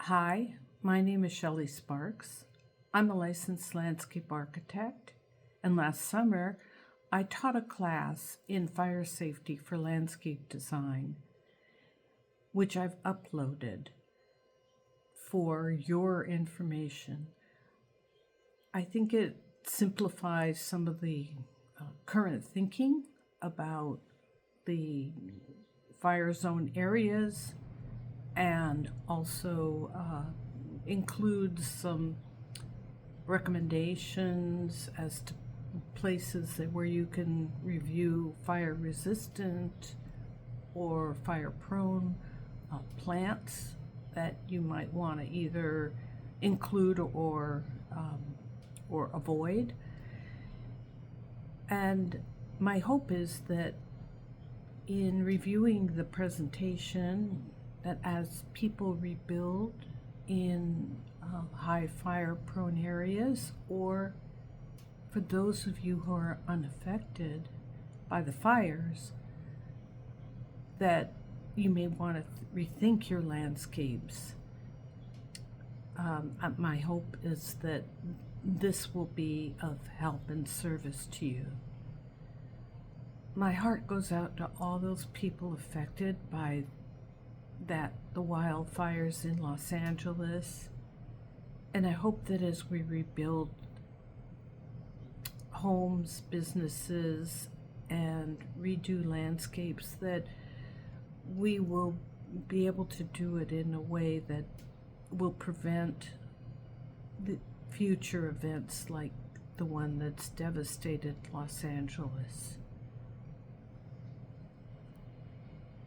Hi, my name is Shelley Sparks. I'm a licensed landscape architect, and last summer I taught a class in fire safety for landscape design, which I've uploaded for your information. I think it simplifies some of the current thinking about the fire zone areas and also includes some recommendations as to places where you can review fire resistant or fire prone plants that you might want to either include or avoid. And my hope is that in reviewing the presentation, that as people rebuild in high fire prone areas, or for those of you who are unaffected by the fires, that you may want to rethink your landscapes. My hope is that this will be of help and service to you. My heart goes out to all those people affected by the wildfires in Los Angeles, and I hope that as we rebuild homes, businesses, and redo landscapes, that we will be able to do it in a way that will prevent the future events like the one that's devastated Los Angeles.